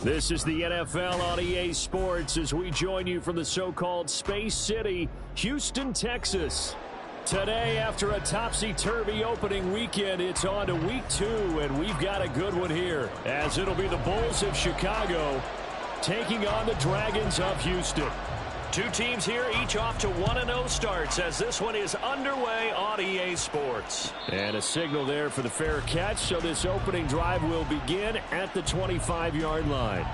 This is the NFL on EA Sports as we join you from the so-called Space City, Houston, Texas. Today, after a topsy-turvy opening weekend, it's on to week 2, and we've got a good one here, as it'll be the Bulls of Chicago taking on the Dragons of Houston. Two teams here, each off to 1-0 starts as this one is underway on EA Sports. And a signal there for the fair catch, so this opening drive will begin at the 25-yard line.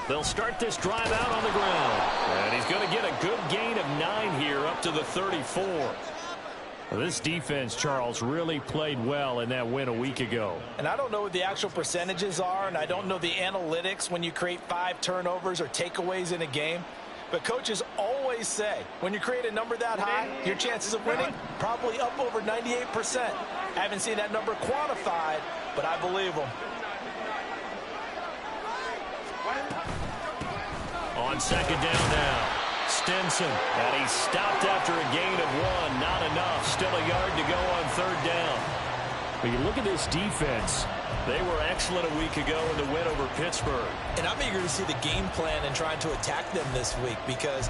They'll start this drive out on the ground. And he's going to get a good gain of 9 here up to the 34. Well, this defense, Charles, really played well in that win a week ago. And I don't know what the actual percentages are, and I don't know the analytics when you create 5 turnovers or takeaways in a game. But coaches always say, when you create a number that high, your chances of winning probably up over 98%. I haven't seen that number quantified, but I believe them. On second down now, Stinson, and he's stopped after a gain of 1. Not enough. Still a yard to go on third down. But you look at this defense. They were excellent a week ago in the win over Pittsburgh. And I'm eager to see the game plan and trying to attack them this week, because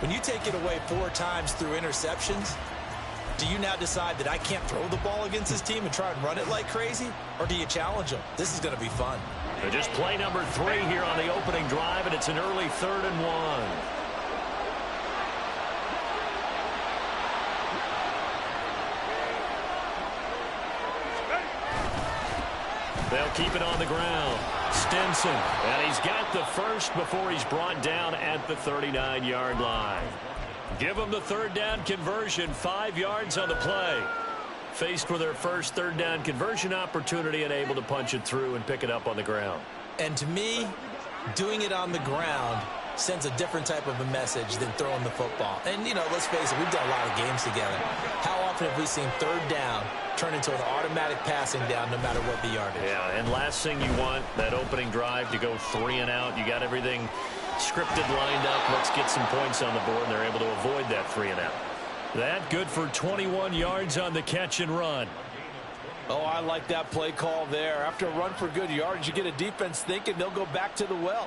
when you take it away 4 times through interceptions, do you now decide that I can't throw the ball against this team and try and run it like crazy? Or do you challenge them? This is going to be fun. So just play number 3 here on the opening drive, and it's an early 3rd and 1. They'll keep it on the ground. Stinson, and he's got the first before he's brought down at the 39-yard line. Give them the third down conversion, 5 yards on the play. Faced with their first third down conversion opportunity and able to punch it through and pick it up on the ground. And to me, doing it on the ground sends a different type of a message than throwing the football. And, you know, let's face it, we've done a lot of games together. How often have we seen third down turn into an automatic passing down no matter what the yardage? Yeah, and last thing you want, that opening drive to go 3 and out. You got everything scripted, lined up. Let's get some points on the board, and they're able to avoid that 3 and out. That good for 21 yards on the catch and run. Oh, I like that play call there. After a run for good yards, you get a defense thinking they'll go back to the well.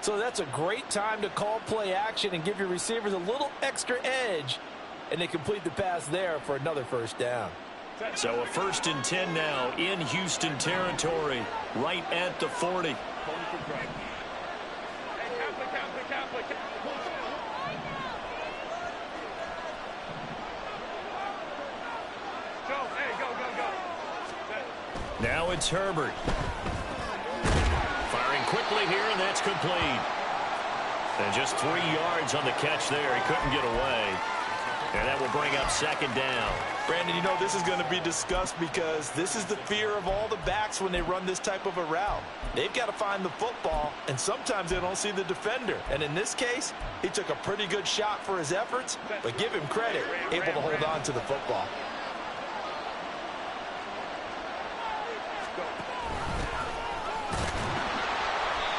So that's a great time to call play action and give your receivers a little extra edge. And they complete the pass there for another first down. So a 1st and 10 now in Houston territory, right at the 40. Now it's Herbert. Firing quickly here, and that's complete. And just 3 yards on the catch there. He couldn't get away. And that will bring up second down. Brandon, you know this is going to be discussed because this is the fear of all the backs when they run this type of a route. They've got to find the football, and sometimes they don't see the defender. And in this case, he took a pretty good shot for his efforts, but give him credit, able to hold on to the football.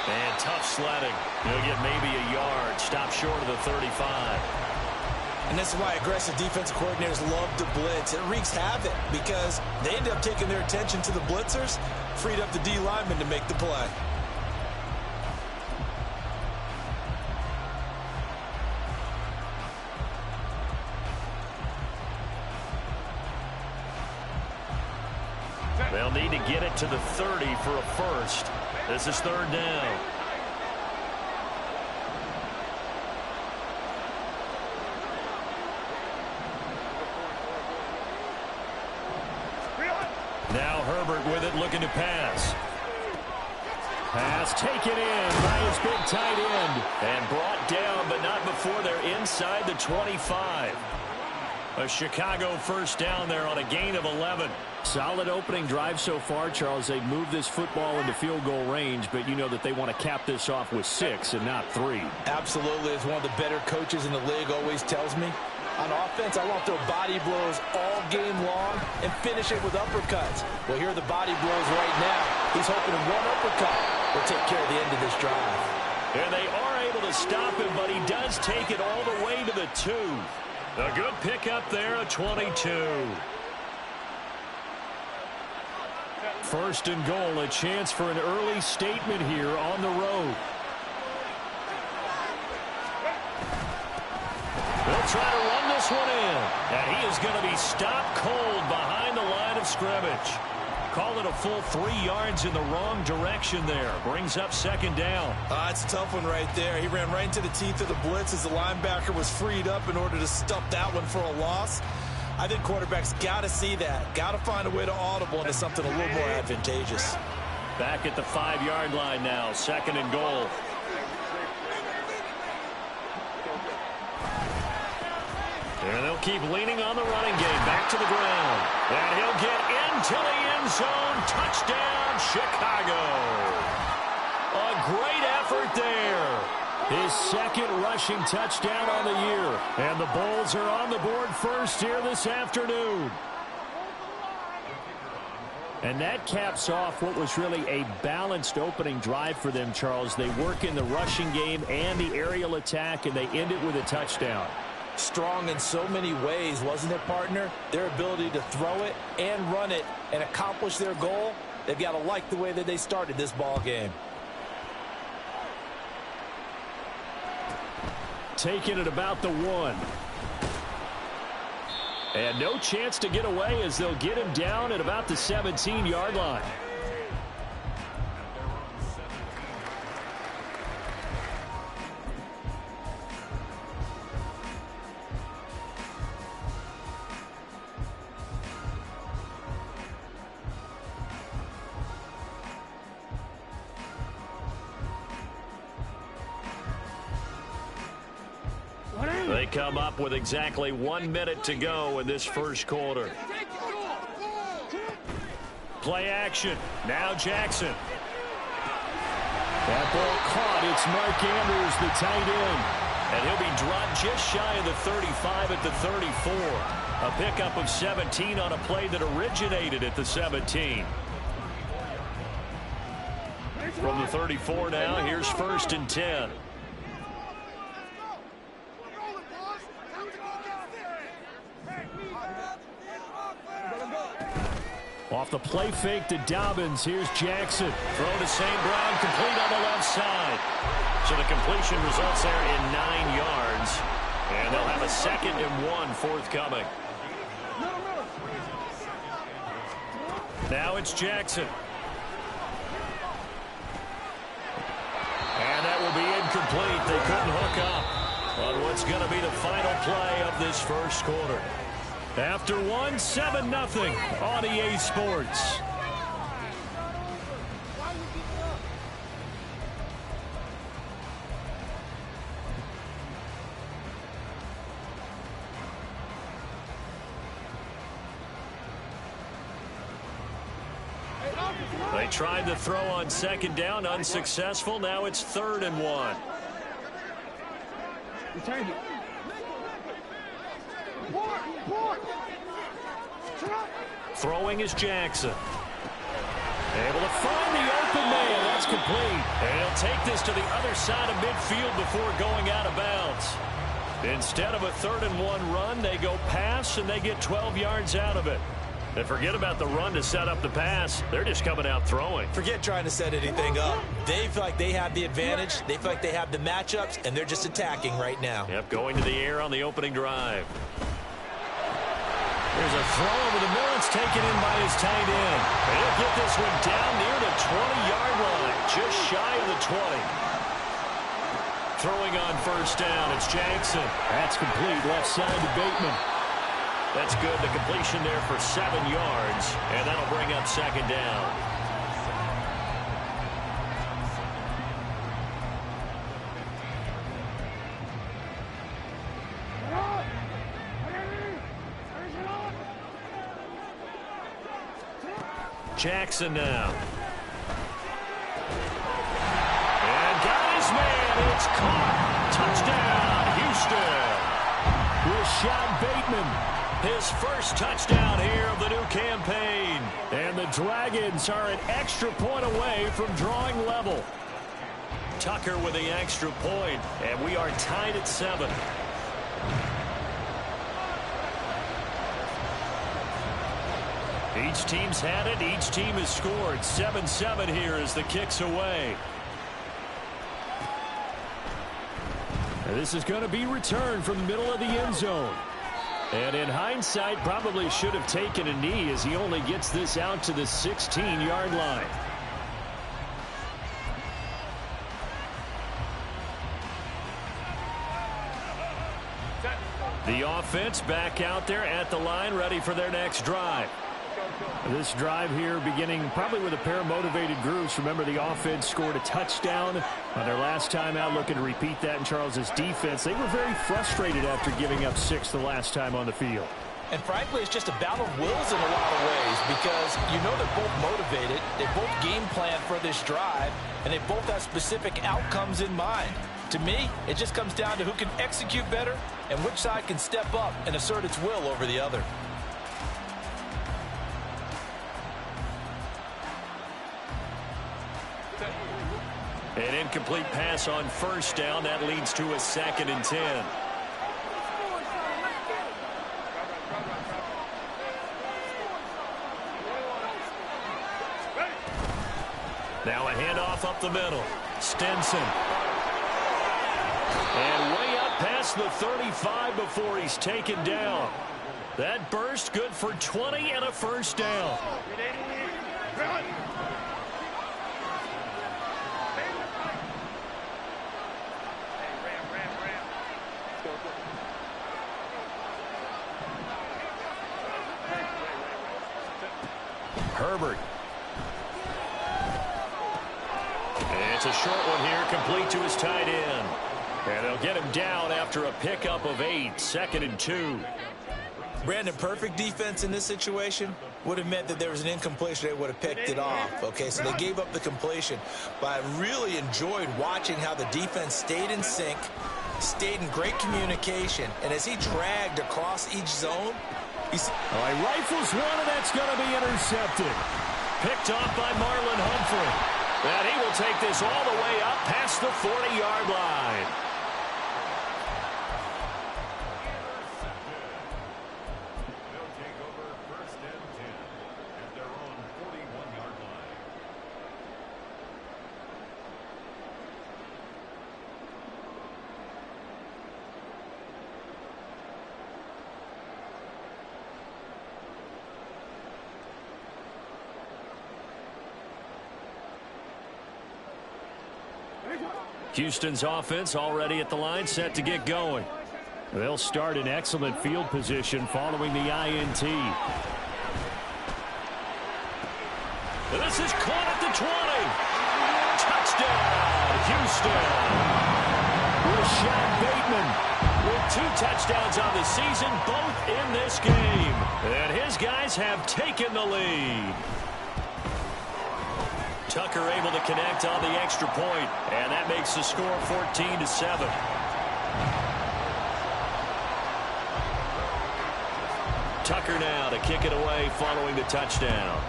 And tough sledding. He'll get maybe a yard. Stop short of the 35. And this is why aggressive defensive coordinators love to blitz. It wreaks havoc because they end up taking their attention to the blitzers, freed up the D lineman to make the play. They'll need to get it to the 30 for a first. This is 3rd down. Now Herbert with it, looking to pass. Pass taken in by his big tight end. And brought down, but not before they're inside the 25. A Chicago first down there on a gain of 11. Solid opening drive so far, Charles. They've moved this football into field goal range, but you know that they want to cap this off with 6 and not 3. Absolutely. As one of the better coaches in the league always tells me, On offense, I want to throw body blows all game long and finish it with uppercuts. Well, here are the body blows right now. He's hoping one uppercut will take care of the end of this drive. And they are able to stop him, but he does take it all the way to the 2. A good pickup there, a 22. First and goal, a chance for an early statement here on the road. They'll try to run this one in. And he is going to be stopped cold behind the line of scrimmage. Call it a full 3 yards in the wrong direction there. Brings up second down. It's a tough one right there. He ran right into the teeth of the blitz as the linebacker was freed up in order to stop that one for a loss. I think quarterbacks got to see that. Got to find a way to audible into something a little more advantageous. Back at the 5-yard line now. Second and goal. And they'll keep leaning on the running game. Back to the ground. And he'll get into the end zone. Touchdown, Chicago. A great effort there. His second rushing touchdown on the year. And the Bulls are on the board first here this afternoon. And that caps off what was really a balanced opening drive for them, Charles. They work in the rushing game and the aerial attack, and they end it with a touchdown. Strong in so many ways, wasn't it, partner? Their ability to throw it and run it and accomplish their goal, they've got to like the way that they started this ball game. Taking it about the 1. And no chance to get away as they'll get him down at about the 17-yard line. They come up with exactly 1 minute to go in this first quarter. Play action. Now Jackson. That ball caught. It's Mark Andrews, the tight end. And he'll be dropped just shy of the 35 at the 34. A pickup of 17 on a play that originated at the 17. From the 34 now, here's first and 10. Off the play fake to Dobbins. Here's Jackson. Throw to St. Brown. Complete on the left side. So the completion results there in 9 yards. And they'll have a 2nd and 1 forthcoming. Now it's Jackson. And that will be incomplete. They couldn't hook up on what's going to be the final play of this first quarter. After 1, 7-0 on EA Sports. They tried the throw on second down, unsuccessful. Now it's 3rd and 1. Throwing is Jackson. Able to find the open man. That's complete. And he'll take this to the other side of midfield before going out of bounds. Instead of a 3rd and 1 run, they go pass, and they get 12 yards out of it. And forget about the run to set up the pass. They're just coming out throwing. Forget trying to set anything up. They feel like they have the advantage. They feel like they have the matchups, and they're just attacking right now. Yep, going to the air on the opening drive. There's a throw over the middle. It's taken in by his tight end. And he'll get this one down near the 20-yard line, just shy of the 20. Throwing on first down, it's Jackson. That's complete, left side to Bateman. That's good. The completion there for 7 yards, and that'll bring up second down. Jackson now. And got his man. It's caught. Touchdown, Houston. Rashad Bateman. His first touchdown here of the new campaign. And the Dragons are an extra point away from drawing level. Tucker with the extra point, and we are tied at 7. Each team's had it. Each team has scored. 7-7 here as the kick's away. And this is going to be returned from the middle of the end zone. And in hindsight, probably should have taken a knee as he only gets this out to the 16-yard line. The offense back out there at the line, ready for their next drive. This drive here beginning probably with a pair of motivated groups. Remember, the offense scored a touchdown on their last time out, looking to repeat that in Charles's defense. They were very frustrated after giving up 6 the last time on the field. And frankly, it's just a battle of wills in a lot of ways because you know they're both motivated, they both game plan for this drive, and they both have specific outcomes in mind. To me, it just comes down to who can execute better and which side can step up and assert its will over the other. An incomplete pass on first down. That leads to a 2nd and 10. Now a handoff up the middle. Stinson. And way up past the 35 before he's taken down. That burst good for 20 and a first down. Herbert. And it's a short one here, complete to his tight end. And they'll get him down after a pickup of 8, 2nd and 2. Brandon, perfect defense in this situation would have meant that there was an incompletion. They would have picked it off. Okay, so they gave up the completion. But I really enjoyed watching how the defense stayed in sync, stayed in great communication, and as he dragged across each zone, he rifles one, and that's going to be intercepted. Picked off by Marlon Humphrey. And he will take this all the way up past the 40-yard line. Houston's offense already at the line, set to get going. They'll start in excellent field position following the INT. This is caught at the 20. Touchdown, Houston. Rashad Bateman with 2 touchdowns on the season, both in this game. And his guys have taken the lead. Tucker able to connect on the extra point, and that makes the score 14-7. Tucker now to kick it away following the touchdown.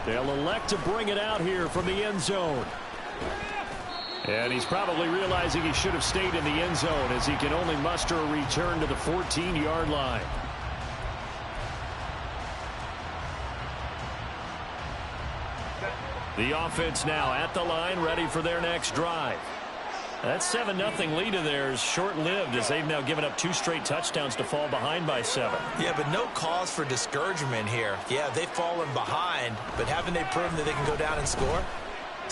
They'll elect to bring it out here from the end zone. And he's probably realizing he should have stayed in the end zone as he can only muster a return to the 14-yard line. The offense now at the line, ready for their next drive. That 7-0 lead of theirs short-lived as they've now given up 2 straight touchdowns to fall behind by 7. Yeah, but no cause for discouragement here. Yeah, they've fallen behind, but haven't they proven that they can go down and score?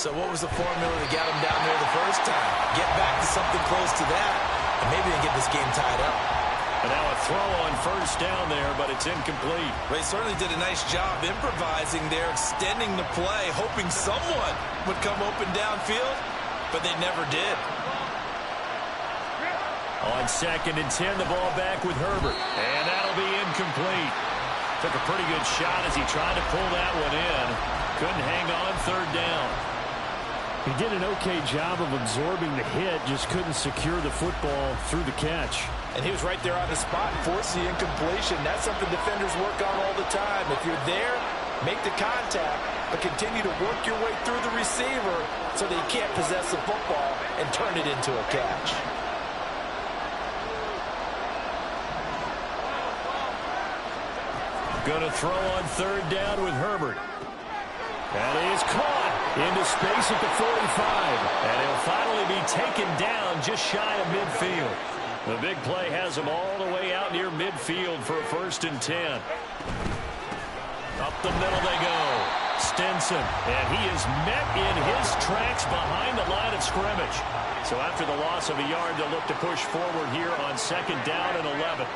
So what was the formula that got them down there the first time? Get back to something close to that, and maybe they get this game tied up. And now a throw on first down there, but it's incomplete. They certainly did a nice job improvising there, extending the play, hoping someone would come open downfield, but they never did. On 2nd and 10, the ball back with Herbert. And that'll be incomplete. Took a pretty good shot as he tried to pull that one in. Couldn't hang on 3rd down. He did an okay job of absorbing the hit, just couldn't secure the football through the catch. And he was right there on the spot and forced the incompletion. That's something defenders work on all the time. If you're there, make the contact, but continue to work your way through the receiver so that he can't possess the football and turn it into a catch. Going to throw on third down with Herbert. And he is caught into space at the 45. And he'll finally be taken down just shy of midfield. The big play has him all the way out near midfield for a 1st and 10. Up the middle they go. Stinson. And he is met in his tracks behind the line of scrimmage. So after the loss of a yard, they'll look to push forward here on 2nd down and 11.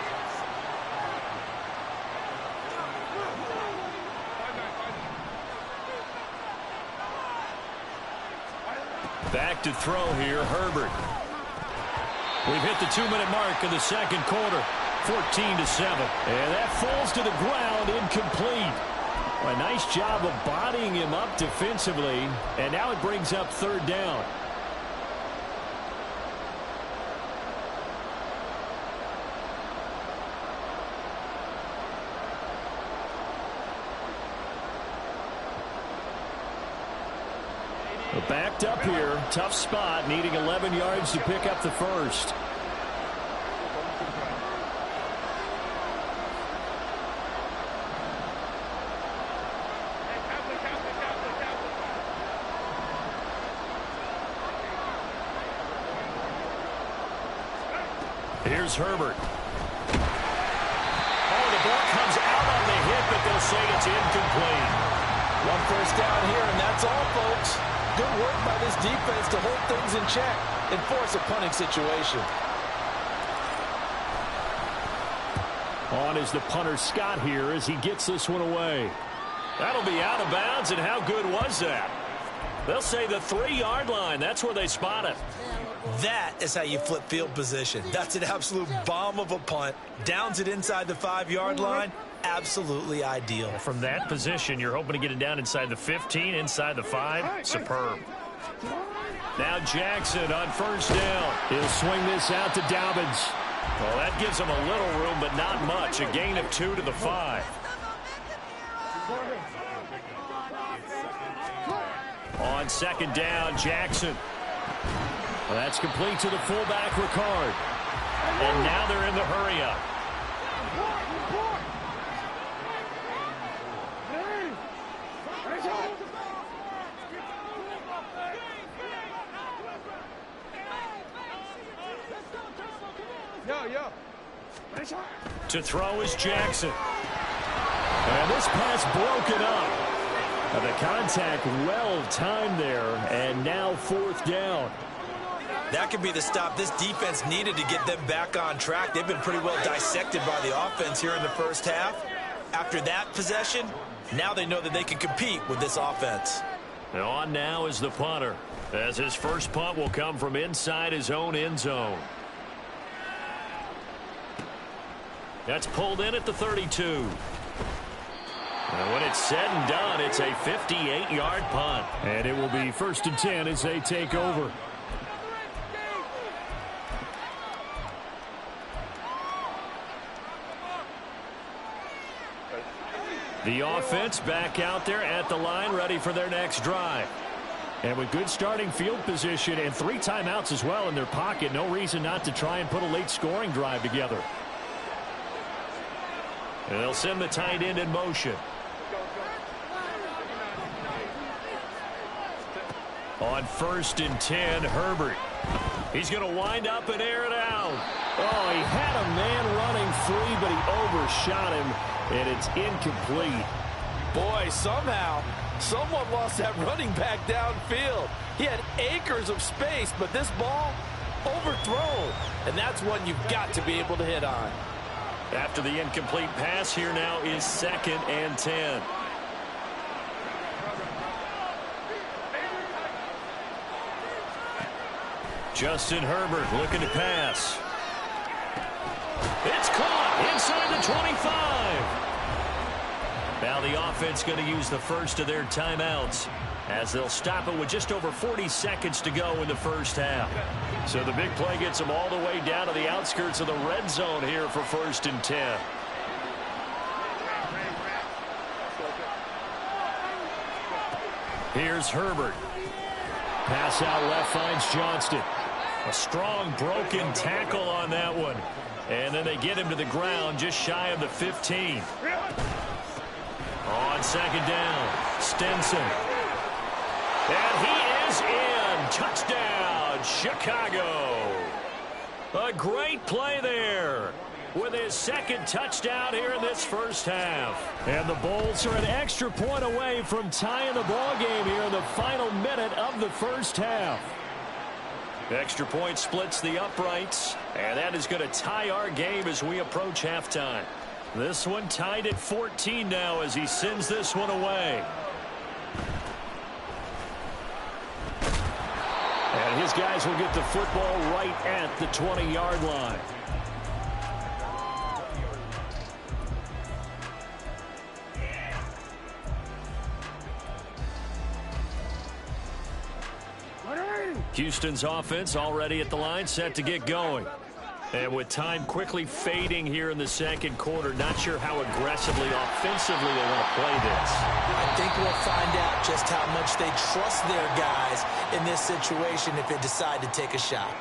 Back to throw here, Herbert. We've hit the 2-minute mark of the 2nd quarter, 14-7. And that falls to the ground, incomplete. A nice job of bodying him up defensively, and now it brings up 3rd down. Backed up here, tough spot, needing 11 yards to pick up the 1st. Here's Herbert. Oh, the ball comes out on the hit, but they'll say it's incomplete. 1 first down here, and that's all, folks. Good work by this defense to hold things in check and force a punting situation. On is the punter Scott here as he gets this one away. That'll be out of bounds, and how good was that? They'll say the 3-yard line. That's where they spot it. That is how you flip field position. That's an absolute bomb of a punt. Downs it inside the 5-yard line. Absolutely ideal. From that position, you're hoping to get it down inside the 15, inside the 5. Superb. Now Jackson on 1st down. He'll swing this out to Dobbins. Well, that gives him a little room, but not much. A gain of 2 to the 5. On 2nd down, Jackson. Well, that's complete to the fullback, Ricard. And now they're in the hurry-up. To throw is Jackson. And this pass broken up. The contact well timed there, and now 4th down. That could be the stop this defense needed to get them back on track. They've been pretty well dissected by the offense here in the 1st half. After that possession, now they know that they can compete with this offense. On now is the punter, as his first punt will come from inside his own end zone. That's pulled in at the 32. And when it's said and done, it's a 58-yard punt. And it will be 1st and 10 as they take over. The offense back out there at the line, ready for their next drive. And with good starting field position and 3 timeouts as well in their pocket, no reason not to try and put a late scoring drive together. And they'll send the tight end in motion. On 1st and 10, Herbert. He's going to wind up and air it out. Oh, he had a man running free, but he overshot him, and it's incomplete. Boy, somehow, someone lost that running back downfield. He had acres of space, but this ball overthrown, and that's one you've got to be able to hit on. After the incomplete pass, here now is 2nd and 10. Justin Herbert looking to pass. It's caught inside the 25. Now the offense going to use the first of their timeouts. as they'll stop it with just over 40 seconds to go in the first half. So the big play gets them all the way down to the outskirts of the red zone here for 1st and 10. Here's Herbert. Pass out left finds Johnston. A strong broken tackle on that one. And then they get him to the ground just shy of the 15. On 2nd down, Stinson. And he is in. Touchdown, Chicago. A great play there with his 2nd touchdown here in this first half. And the Bulls are an extra point away from tying the ball game here in the final minute of the first half. Extra point splits the uprights, and that is going to tie our game as we approach halftime. This one tied at 14 now as he sends this one away. And his guys will get the football right at the 20-yard line. Houston's offense already at the line, set to get going. And with time quickly fading here in the 2nd quarter, not sure how aggressively, offensively they want to play this. I think we'll find out just how much they trust their guys in this situation if they decide to take a shot.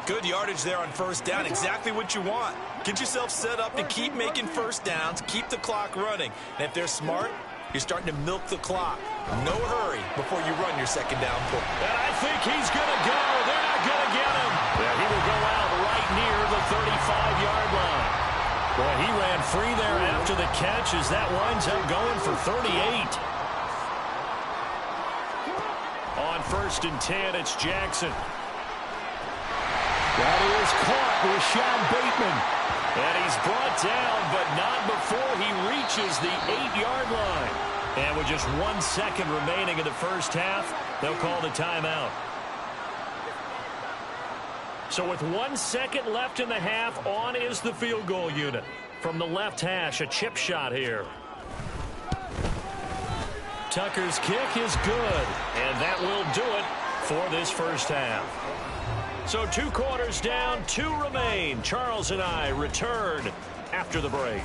Good yardage there on 1st down, exactly what you want. Get yourself set up to keep making 1st downs, keep the clock running. And if they're smart, you're starting to milk the clock. No hurry before you run your 2nd down play. And I think he's going to go. They're not going to get him. Yeah, he will go out right near the 35-yard line. Boy, he ran free there after the catch as that winds up going for 38. On 1st and 10, it's Jackson. That is caught with Rashad Bateman. And he's brought down, but not before he reaches the 8-yard line. And with just 1 second remaining in the first half, they'll call the timeout. So with 1 second left in the half, on is the field goal unit. From the left hash, a chip shot here. Tucker's kick is good, and that will do it for this first half. So 2 quarters down, 2 remain. Charles and I return after the break.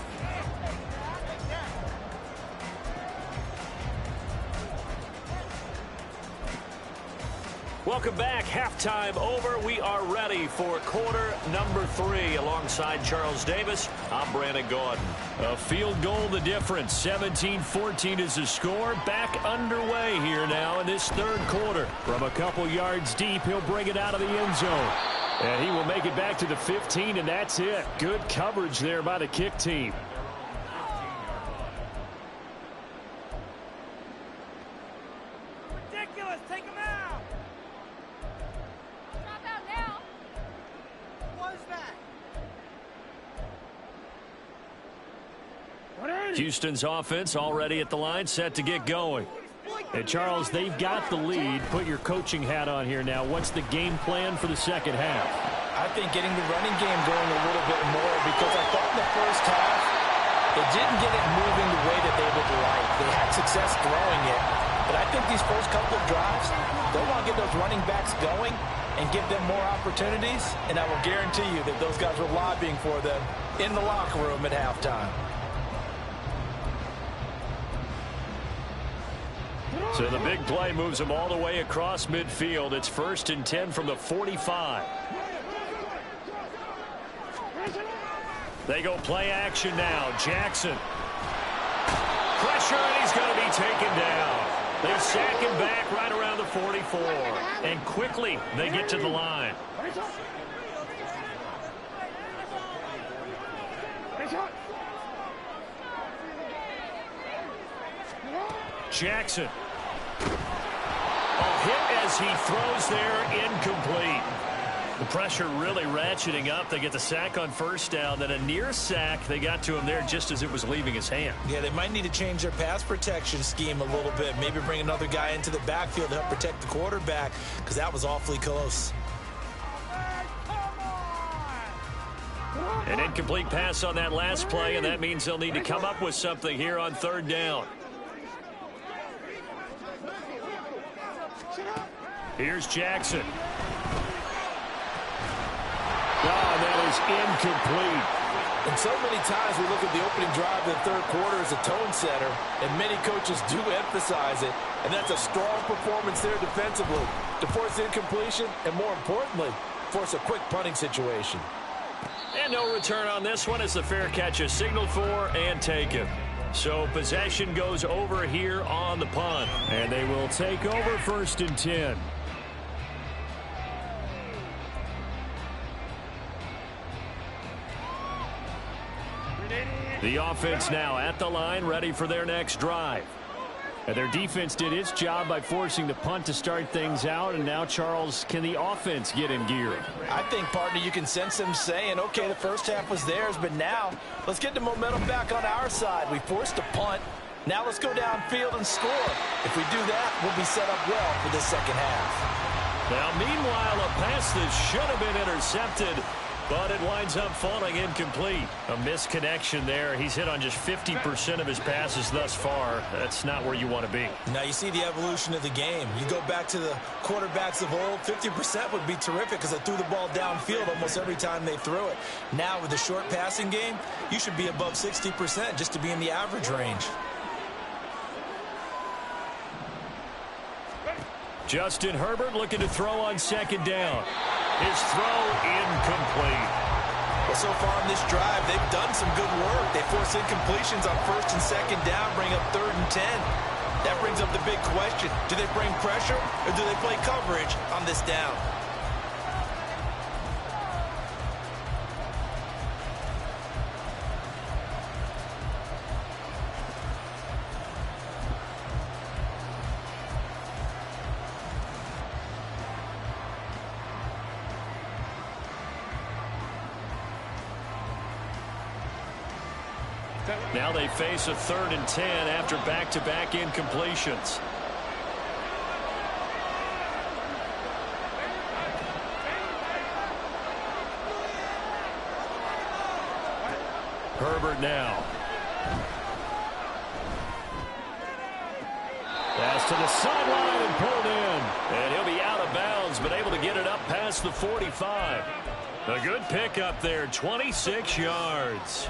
Welcome back. Halftime over. We are ready for quarter number 3. Alongside Charles Davis, I'm Brandon Gordon. A field goal the difference. 17-14 is the score. Back underway here now in this 3rd quarter. From a couple yards deep, he'll bring it out of the end zone. And he will make it back to the 15, and that's it. Good coverage there by the kick team. Ridiculous. Take him out. Drop out now. What was that? Houston's offense already at the line, set to get going. And Charles, they've got the lead. Put your coaching hat on here now. What's the game plan for the 2nd half? I think getting the running game going a little bit more, because I thought in the first half they didn't get it moving the way that they would like. They had success throwing it, but I think these first couple of drives, they'll want to get those running backs going and give them more opportunities, and I will guarantee you that those guys were lobbying for them in the locker room at halftime. So the big play moves them all the way across midfield. It's 1st and 10 from the 45. They go play action now. Jackson. Pressure, and he's going to be taken down. They sack him back right around the 44. And quickly, they get to the line. Jackson. A hit as he throws there, incomplete. The pressure really ratcheting up. They get the sack on 1st down, then a near sack. They got to him there just as it was leaving his hand. Yeah, they might need to change their pass protection scheme a little bit. Maybe bring another guy into the backfield to help protect the quarterback, because that was awfully close. An incomplete pass on that last play, and that means they'll need to come up with something here on 3rd down. Here's Jackson. Oh, that is incomplete. And so many times we look at the opening drive of the third quarter as a tone setter, and many coaches do emphasize it. And that's a strong performance there defensively to force incompletion and, more importantly, force a quick punting situation. And no return on this one as the fair catch is signaled for and taken. So possession goes over here on the punt. And they will take over 1st and 10. The offense now at the line, ready for their next drive. And their defense did its job by forcing the punt to start things out. And now, Charles, can the offense get in gear? I think, partner, you can sense them saying, okay, the first half was theirs, but now let's get the momentum back on our side. We forced a punt. Now let's go downfield and score. If we do that, we'll be set up well for this second half. Now, meanwhile, a pass that should have been intercepted, but it winds up falling incomplete. A misconnection there. He's hit on just 50% of his passes thus far. That's not where you want to be. Now you see the evolution of the game. You go back to the quarterbacks of old, 50% would be terrific because they threw the ball downfield almost every time they threw it. Now with the short passing game, you should be above 60% just to be in the average range. Justin Herbert looking to throw on 2nd down. His throw incomplete. Well, so far on this drive, they've done some good work. They force incompletions on 1st and 2nd down, bring up 3rd and 10. That brings up the big question. Do they bring pressure or do they play coverage on this down? Now they face a 3rd and 10 after back-to-back incompletions. Herbert now. Pass to the sideline and pulled in. And he'll be out of bounds, but able to get it up past the 45. A good pickup there, 26 yards.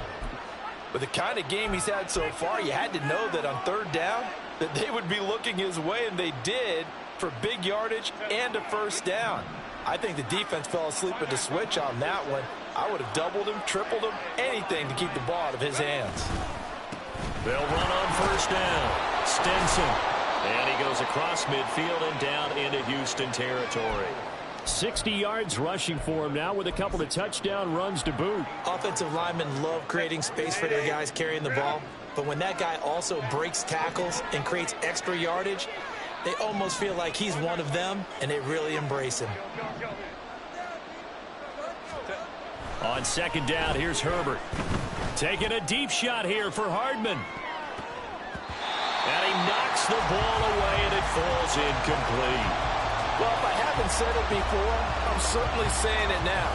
With the kind of game he's had so far, you had to know that on 3rd down that they would be looking his way, and they did, for big yardage and a 1st down. I think the defense fell asleep at the switch on that one. I would have doubled him, tripled him, anything to keep the ball out of his hands. They'll run on 1st down. Stinson. And he goes across midfield and down into Houston territory. 60 yards rushing for him now with a couple of touchdown runs to boot. Offensive linemen love creating space for their guys carrying the ball, but when that guy also breaks tackles and creates extra yardage, they almost feel like he's one of them, and they really embrace him. On 2nd down, here's Herbert. Taking a deep shot here for Hardman. And he knocks the ball away, and it falls incomplete. Well, if I haven't said it before, I'm certainly saying it now.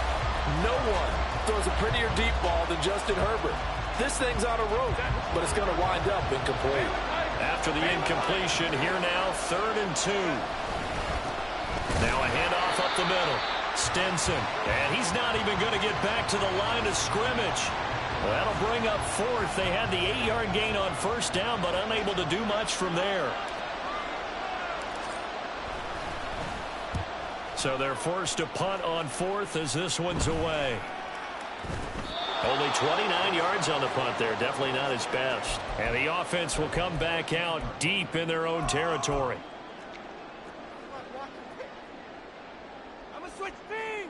No one throws a prettier deep ball than Justin Herbert. This thing's on a rope, but it's going to wind up incomplete. After the incompletion, here now, 3rd and 2. Now a handoff up the middle. Stinson, and he's not even going to get back to the line of scrimmage. Well, that'll bring up 4th. They had the 8-yard gain on 1st down, but unable to do much from there. So they're forced to punt on 4th as this one's away. Only 29 yards on the punt there. Definitely not his best. And the offense will come back out deep in their own territory. I'm gonna switch speed.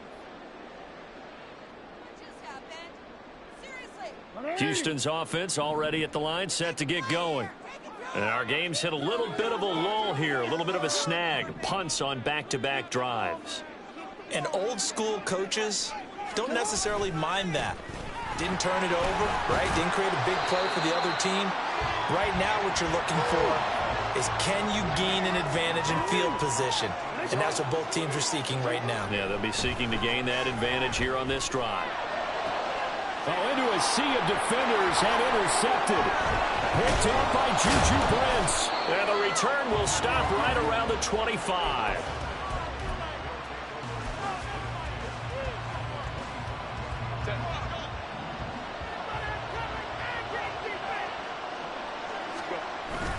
Houston's offense already at the line, set to get going. And our game's hit a little bit of a lull here, a little bit of a snag. Punts on back-to-back drives. And old-school coaches don't necessarily mind that. Didn't turn it over, right? Didn't create a big play for the other team. Right now what you're looking for is can you gain an advantage in field position? And that's what both teams are seeking right now. Yeah, they'll be seeking to gain that advantage here on this drive. Oh, into a sea of defenders and intercepted. Picked up by Juju Brents. And the return will stop right around the 25.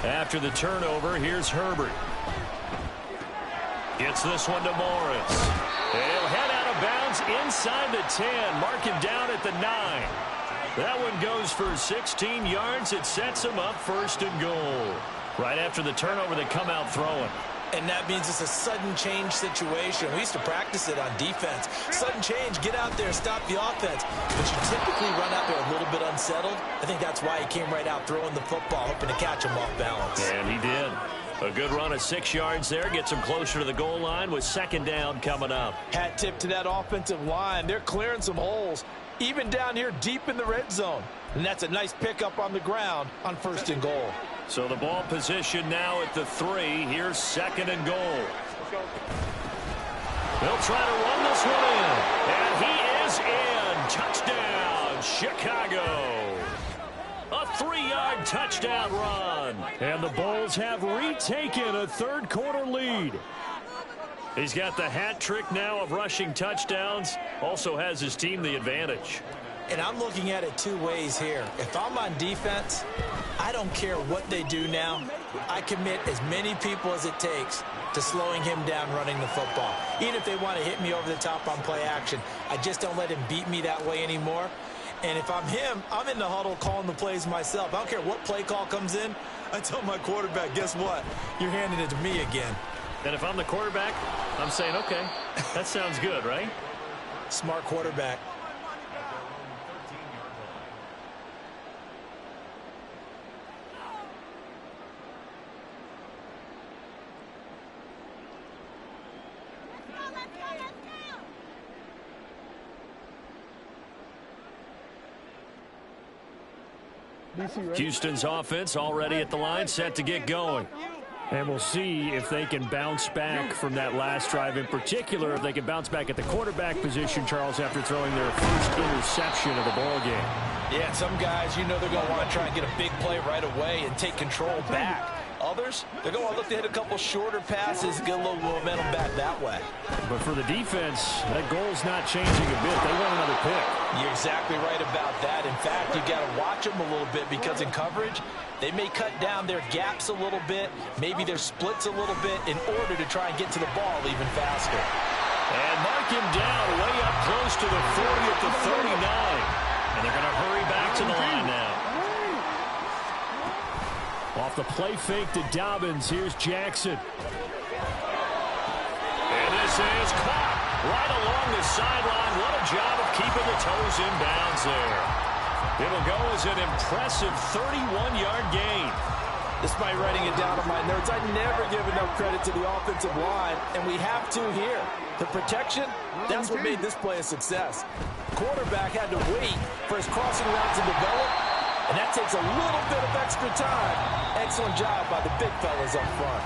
After the turnover, here's Herbert. Gets this one to Morris. He'll head out of bounds inside the 10. Mark him down at the 9. That one goes for 16 yards. It sets him up 1st and goal. Right after the turnover, they come out throwing. And that means it's a sudden change situation. We used to practice it on defense. Sudden change, get out there, stop the offense. But you typically run out there a little bit unsettled. I think that's why he came right out throwing the football, hoping to catch him off balance. And he did. A good run of 6 yards there. Gets him closer to the goal line with 2nd down coming up. Hat tip to that offensive line. They're clearing some holes, even down here deep in the red zone. And that's a nice pickup on the ground on 1st and goal. So the ball position now at the 3. Here's 2nd and goal. They'll try to run this one in. And he is in. Touchdown, Chicago. A 3-yard touchdown run. And the Bulls have retaken a 3rd quarter lead. He's got the hat trick now of rushing touchdowns. Also has his team the advantage. And I'm looking at it 2 ways here. If I'm on defense, I don't care what they do now. I commit as many people as it takes to slowing him down running the football. Even if they want to hit me over the top on play action, I just don't let him beat me that way anymore. And if I'm him, I'm in the huddle calling the plays myself. I don't care what play call comes in. I tell my quarterback, guess what? You're handing it to me again. And if I'm the quarterback, I'm saying, okay, that sounds good, right? Smart quarterback. Houston's offense already at the line, set to get going. And we'll see if they can bounce back from that last drive. In particular, if they can bounce back at the quarterback position, Charles, after throwing their first interception of the ball game. Yeah, some guys, you know they're going to want to try and get a big play right away and take control back. Others, they're going to look to hit a couple shorter passes and get a little momentum back that way. But for the defense, that goal's not changing a bit. They want another pick. You're exactly right about that. In fact, you got to watch them a little bit because in coverage, they may cut down their gaps a little bit, maybe their splits a little bit in order to try and get to the ball even faster. And mark him down way up close to the 40 at the 39. And they're going to hurry back to the line now. Off the play fake to Dobbins, here's Jackson. And this is caught right along the sideline. What a job of keeping the toes in bounds there. It'll go as an impressive 31-yard gain. Despite writing it down on my notes, I never give enough credit to the offensive line, and we have to here. The protection, that's what made this play a success. Quarterback had to wait for his crossing route to develop, and that takes a little bit of extra time. Excellent job by the big fellas up front.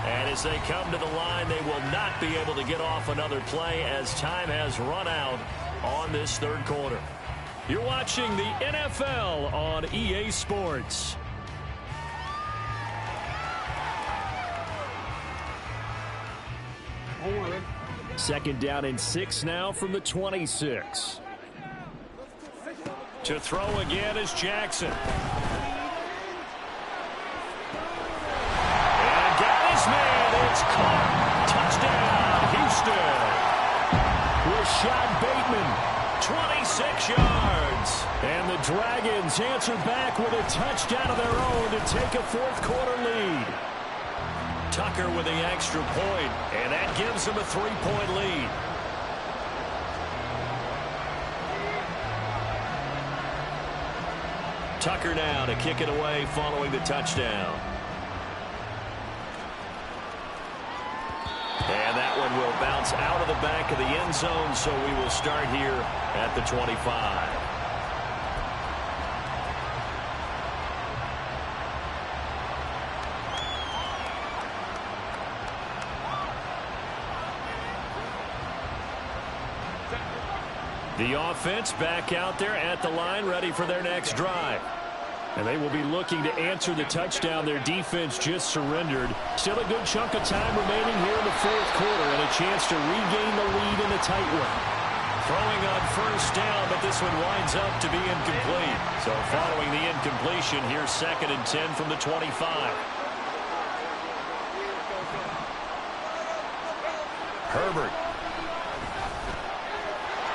And as they come to the line, they will not be able to get off another play as time has run out on this 3rd quarter. You're watching the NFL on EA Sports. Second down and 6 now from the 26. To throw again is Jackson. And got his man. It's caught. Touchdown, Houston. Rashad Bateman. 26 yards. And the Dragons answer back with a touchdown of their own to take a 4th quarter lead. Tucker with the extra point, and that gives them a 3-point lead. Tucker now to kick it away following the touchdown. And that one will bounce out of the back of the end zone, so we will start here at the 25. The offense back out there at the line, ready for their next drive. And they will be looking to answer the touchdown their defense just surrendered. Still a good chunk of time remaining here in the fourth quarter and a chance to regain the lead in a tight one. Throwing on first down, but this one winds up to be incomplete. So following the incompletion, here's 2nd and 10 from the 25. Herbert.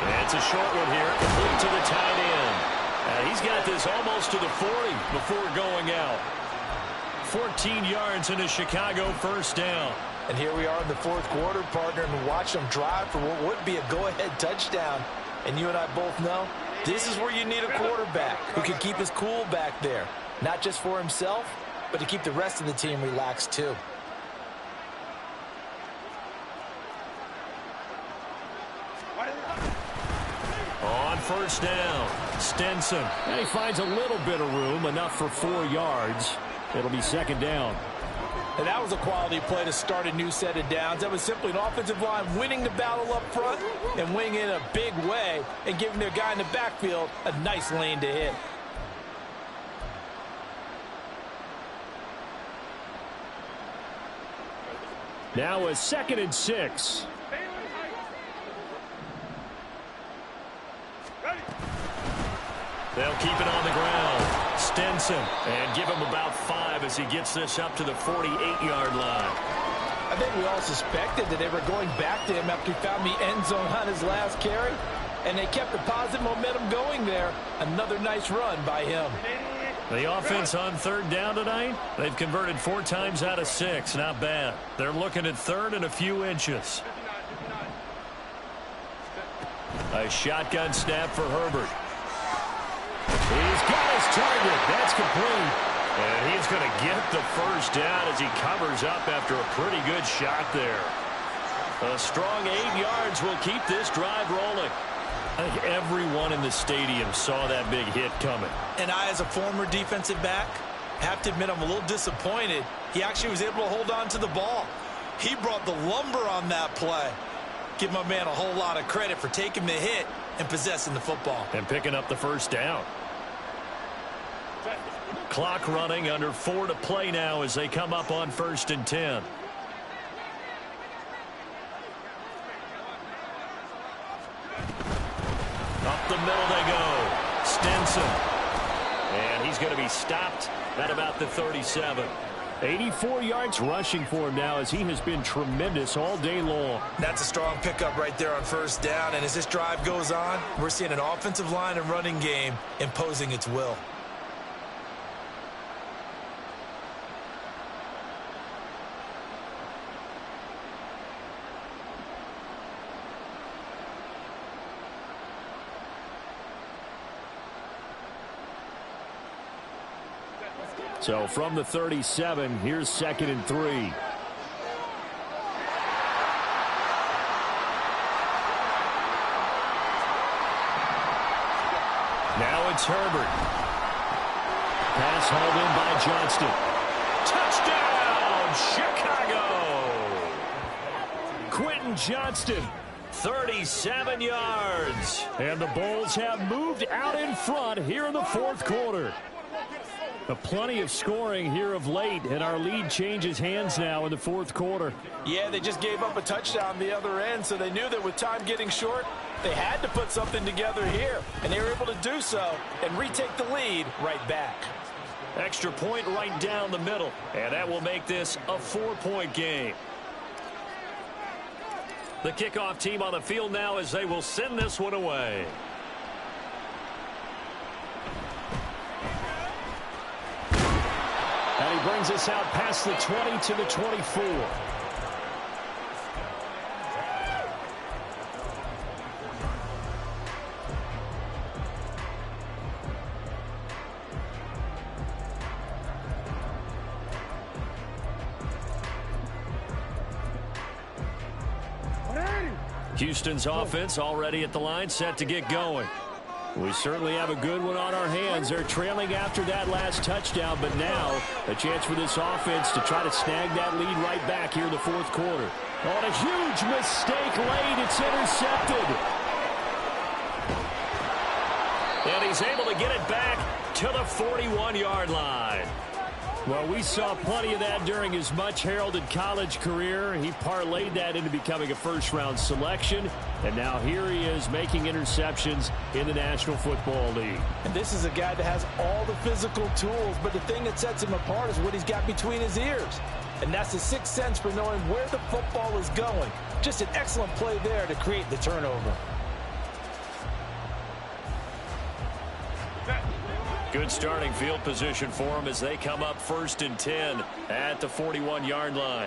And it's a short one here, complete to the tight end. He's got this almost to the 40 before going out. 14 yards in a Chicago first down. And here we are in the fourth quarter, partner, and watch them drive for what would be a go-ahead touchdown. And you and I both know this is where you need a quarterback who can keep his cool back there. Not just for himself, but to keep the rest of the team relaxed too. On first down, Stenson. And he finds a little bit of room, enough for 4 yards. It'll be 2nd down. And that was a quality play to start a new set of downs. That was simply an offensive line winning the battle up front and winning in a big way and giving their guy in the backfield a nice lane to hit. Now a 2nd and 6. They'll keep it on the ground. Stenson, and give him about 5 as he gets this up to the 48-yard line. I think we all suspected that they were going back to him after he found the end zone on his last carry, and they kept the positive momentum going there. Another nice run by him. The offense on 3rd down tonight, they've converted 4 times out of 6. Not bad. They're looking at 3rd and a few inches. A shotgun snap for Herbert. He's got his target. That's complete. And he's going to get the first down as he covers up after a pretty good shot there. A strong 8 yards will keep this drive rolling. I think everyone in the stadium saw that big hit coming. And I, as a former defensive back, have to admit I'm a little disappointed. He actually was able to hold on to the ball. He brought the lumber on that play. Give my man a whole lot of credit for taking the hit and possessing the football. And picking up the first down. Clock running, under 4 to play now as they come up on 1st and 10. Up the middle they go. Stenson. And he's going to be stopped at about the 37. 84 yards rushing for him now as he has been tremendous all day long. That's a strong pickup right there on first down. And as this drive goes on, we're seeing an offensive line and running game imposing its will. So from the 37, here's 2nd and 3. Now it's Herbert. Pass hauled in by Touchdown, Chicago! Quentin Johnston. 37 yards. And the Bulls have moved out in front here in the fourth quarter. Plenty of scoring here of late, and our lead changes hands now in the fourth quarter. Yeah, they just gave up a touchdown the other end, so they knew that with time getting short, they had to put something together here, and they were able to do so and retake the lead right back. Extra point right down the middle, and that will make this a 4-point game. The kickoff team on the field now as they will send this one away. And he brings us out past the 20 to the 24. Houston's offense already at the line, set to get going. We certainly have a good one on our hands. They're trailing after that last touchdown, but now a chance for this offense to try to snag that lead right back here in the fourth quarter. On a huge mistake late, it's intercepted. He's able to get it back to the 41-yard line. Well, we saw plenty of that during his much-heralded college career. He parlayed that into becoming a first-round selection, and now here he is making interceptions in the National Football League. And this is a guy that has all the physical tools, but the thing that sets him apart is what he's got between his ears. And that's the sixth sense for knowing where the football is going. Just an excellent play there to create the turnover. Good starting field position for them as they come up 1st and 10 at the 41-yard line.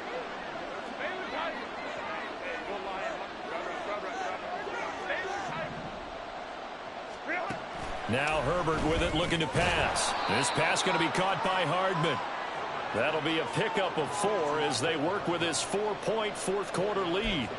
Now Herbert with it, looking to pass. This pass going to be caught by Hardman. That'll be a pickup of 4 as they work with this 4-point fourth-quarter lead.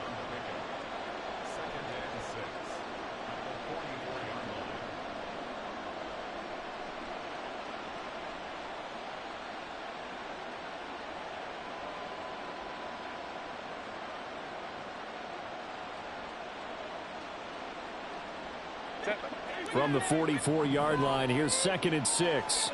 From the 44-yard line, here's 2nd and 6.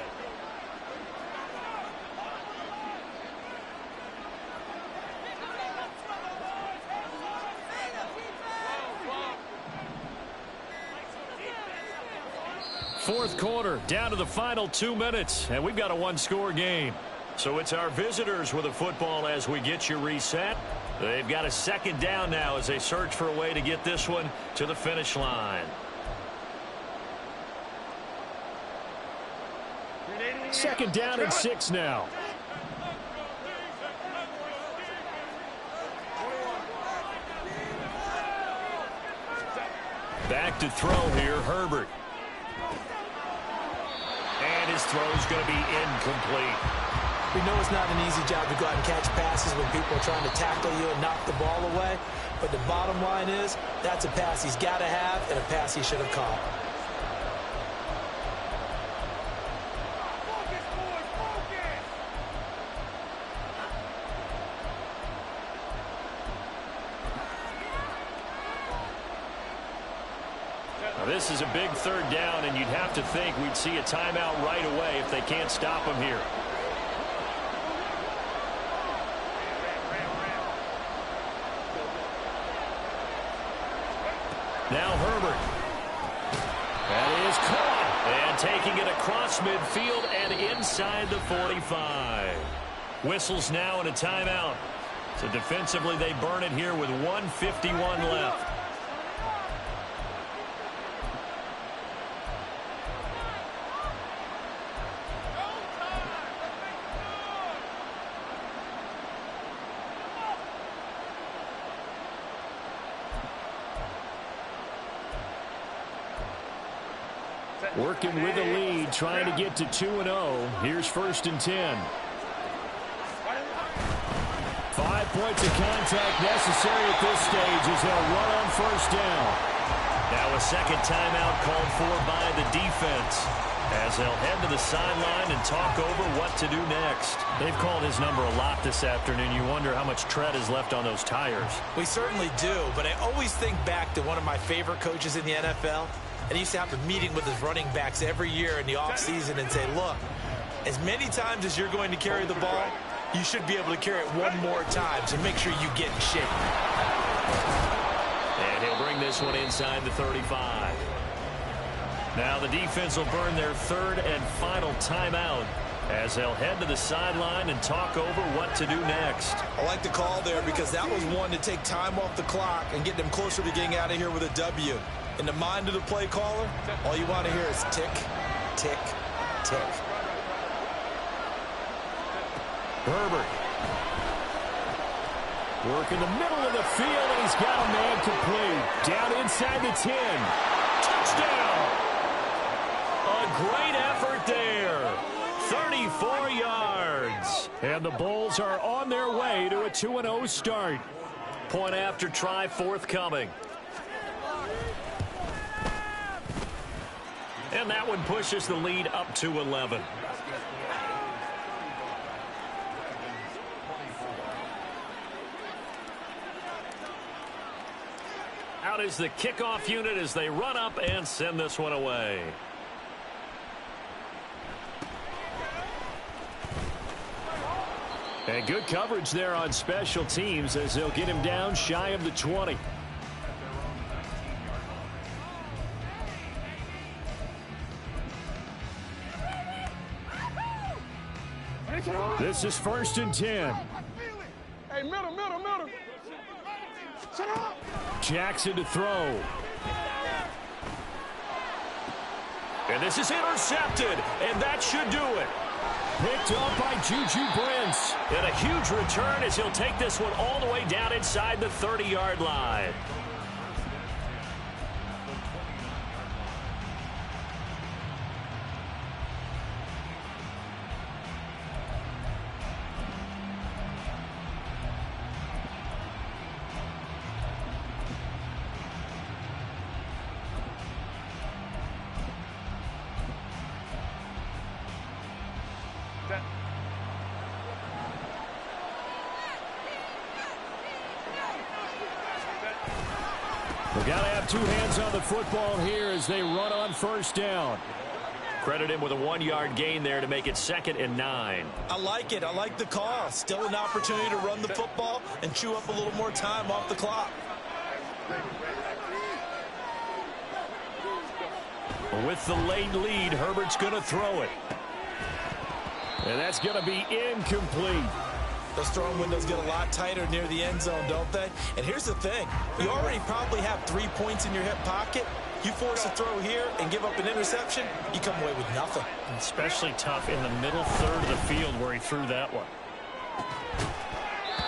Fourth quarter, down to the final 2 minutes, and we've got a one-score game. So it's our visitors with the football as we get you reset. They've got a 2nd down now as they search for a way to get this one to the finish line. 2nd down and 6 now. Back to throw here, Herbert. And his throw's going to be incomplete. We know it's not an easy job to go out and catch passes when people are trying to tackle you and knock the ball away. But the bottom line is, that's a pass he's got to have and a pass he should have caught. This is a big 3rd down, and you'd have to think we'd see a timeout right away if they can't stop him here. Now Herbert. That is caught. And taking it across midfield and inside the 45. Whistles now and a timeout. So defensively they burn it here with 1:51 left. Working with the lead, trying to get to 2-0. Here's 1st and 10. 5 points of contact necessary at this stage as they'll run on 1st down. Now a 2nd timeout called for by the defense as they'll head to the sideline and talk over what to do next. They've called his number a lot this afternoon. You wonder how much tread is left on those tires. We certainly do, but I always think back to one of my favorite coaches in the NFL. And he used to have a meeting with his running backs every year in the offseason and say, look, as many times as you're going to carry the ball, you should be able to carry it one more time, so make sure you get in shape. And he'll bring this one inside the 35. Now the defense will burn their 3rd and final timeout as they'll head to the sideline and talk over what to do next. I like the call there because that was one to take time off the clock and get them closer to getting out of here with a W. In the mind of the play caller, all you want to hear is tick, tick, tick. Herbert. Work in the middle of the field, and he's got a man complete. Down inside the 10. Touchdown! A great effort there. 34 yards. And the Bulls are on their way to a 2-0 start. Point after try forthcoming. And that one pushes the lead up to 11. Out is the kickoff unit as they run up and send this one away. And good coverage there on special teams as they'll get him down shy of the 20. This is 1st and 10. Hey, middle. Shut up. Jackson to throw. And this is intercepted, and that should do it. Picked up by Juju Brents. And a huge return as he'll take this one all the way down inside the 30-yard line. We've got to have two hands on the football here as they run on 1st down. Credit him with a 1-yard gain there to make it 2nd and 9. I like it. I like the call. Still an opportunity to run the football and chew up a little more time off the clock. With the late lead, Herbert's going to throw it. And that's going to be incomplete. Those throwing windows get a lot tighter near the end zone, don't they? And here's the thing. You already probably have 3 points in your hip pocket. You force a throw here and give up an interception, you come away with nothing. Especially tough in the middle third of the field where he threw that one.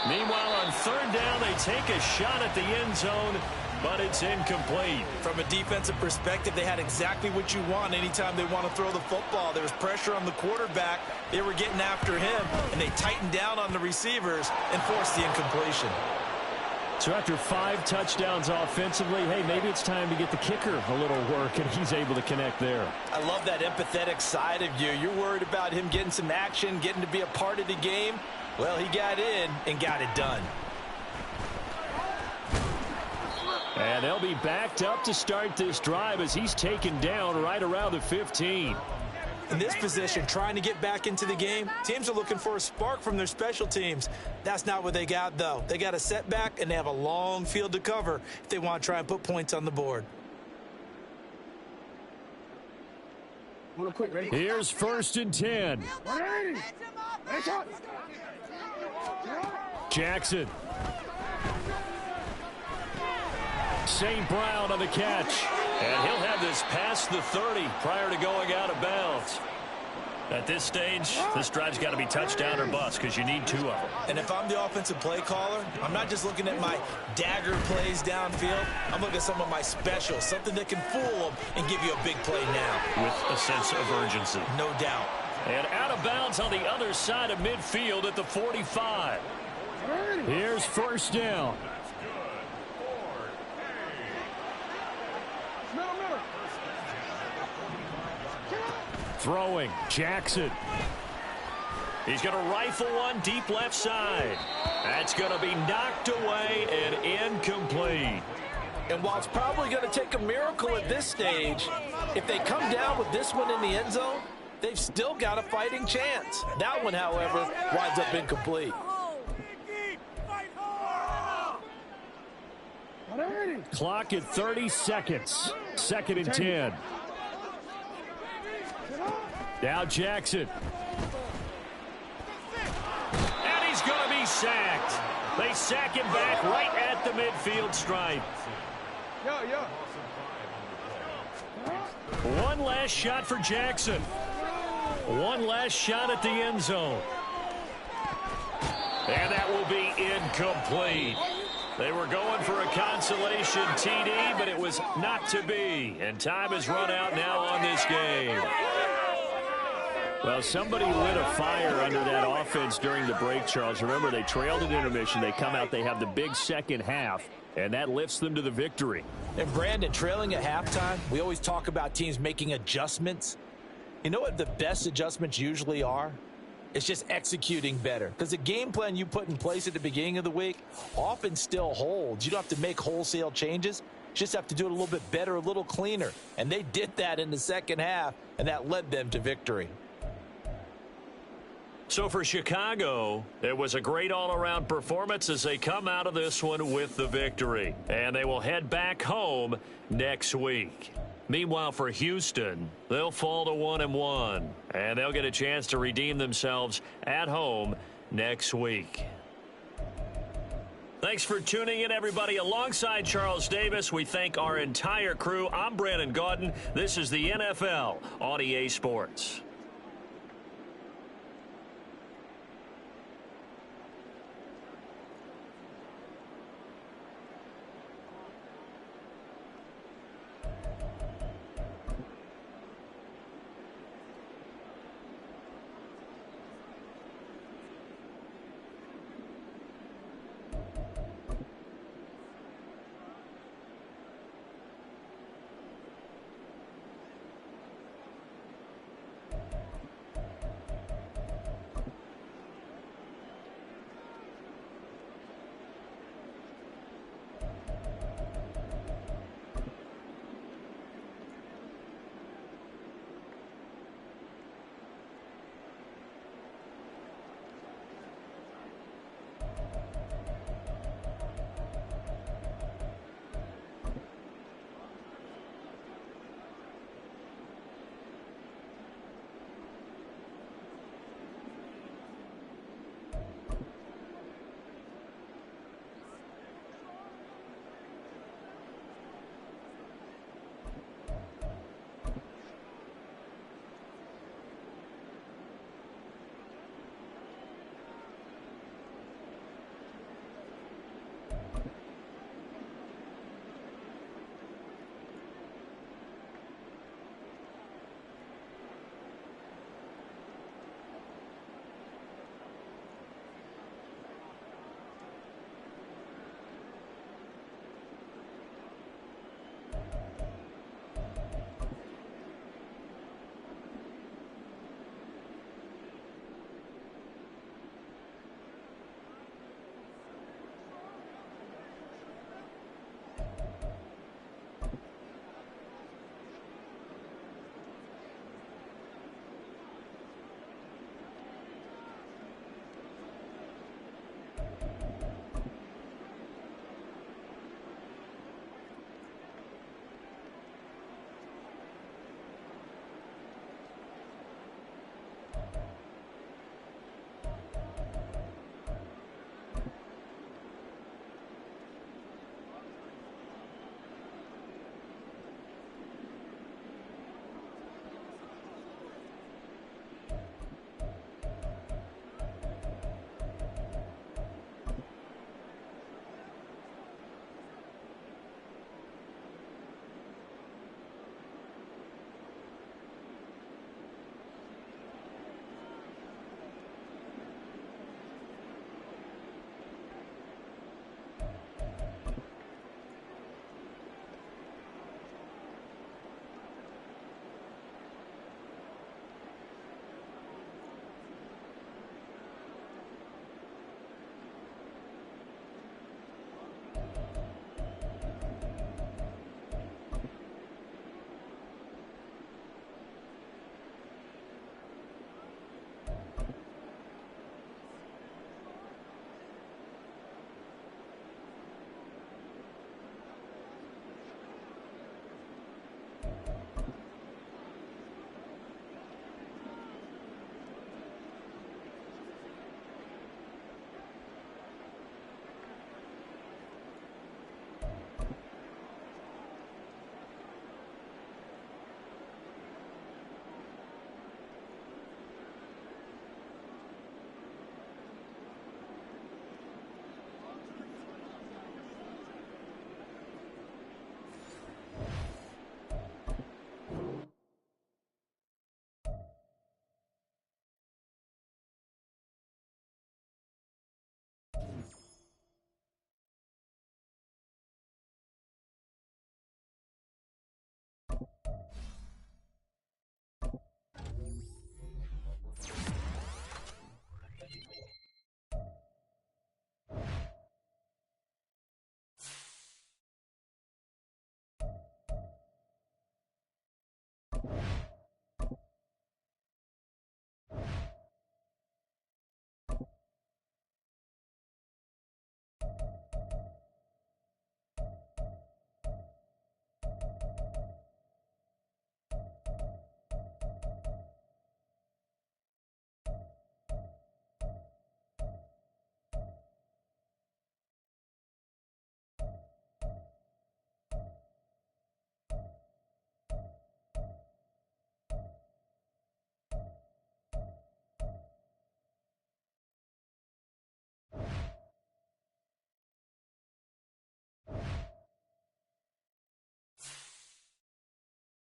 Meanwhile, on 3rd down, they take a shot at the end zone, but it's incomplete. From a defensive perspective, they had exactly what you want anytime they want to throw the football. There was pressure on the quarterback. They were getting after him, and they tightened down on the receivers and forced the incompletion. So after 5 touchdowns offensively, hey, maybe it's time to get the kicker a little work, and he's able to connect there. I love that empathetic side of you. You're worried about him getting some action, getting to be a part of the game. Well, he got in and got it done. And they'll be backed up to start this drive as he's taken down right around the 15. In this position, trying to get back into the game, teams are looking for a spark from their special teams. That's not what they got, though. They got a setback, and they have a long field to cover if they want to try and put points on the board. Here's 1st and 10. Jackson. St. Brown on the catch. And he'll have this past the 30 prior to going out of bounds. At this stage, this drive's got to be touchdown or bust because you need 2 of them. And if I'm the offensive play caller, I'm not just looking at my dagger plays downfield. I'm looking at some of my specials, something that can fool them and give you a big play now. With a sense of urgency. No doubt. And out of bounds on the other side of midfield at the 45. Here's 1st down. Throwing, Jackson. He's going to rifle one deep left side. That's going to be knocked away and incomplete. And while it's probably going to take a miracle at this stage, if they come down with this one in the end zone, they've still got a fighting chance. That one, however, winds up incomplete. Clock at 30 seconds. 2nd and 10. Now Jackson. And he's going to be sacked. They sack him back right at the midfield stripe. One last shot for Jackson. One last shot at the end zone. And that will be incomplete. They were going for a consolation TD, but it was not to be. And time has run out now on this game. Well, somebody lit a fire under that offense during the break, Charles. Remember, they trailed at intermission. They come out, they have the big second half, and that lifts them to the victory. And Brandon, trailing at halftime, we always talk about teams making adjustments. You know what the best adjustments usually are? It's just executing better. Because the game plan you put in place at the beginning of the week often still holds. You don't have to make wholesale changes. You just have to do it a little bit better, a little cleaner. And they did that in the second half, and that led them to victory. So for Chicago, it was a great all-around performance as they come out of this one with the victory. And they will head back home next week. Meanwhile, for Houston, they'll fall to 1-1. And they'll get a chance to redeem themselves at home next week. Thanks for tuning in, everybody. Alongside Charles Davis, we thank our entire crew. I'm Brandon Gaudin. This is the NFL on EA Sports.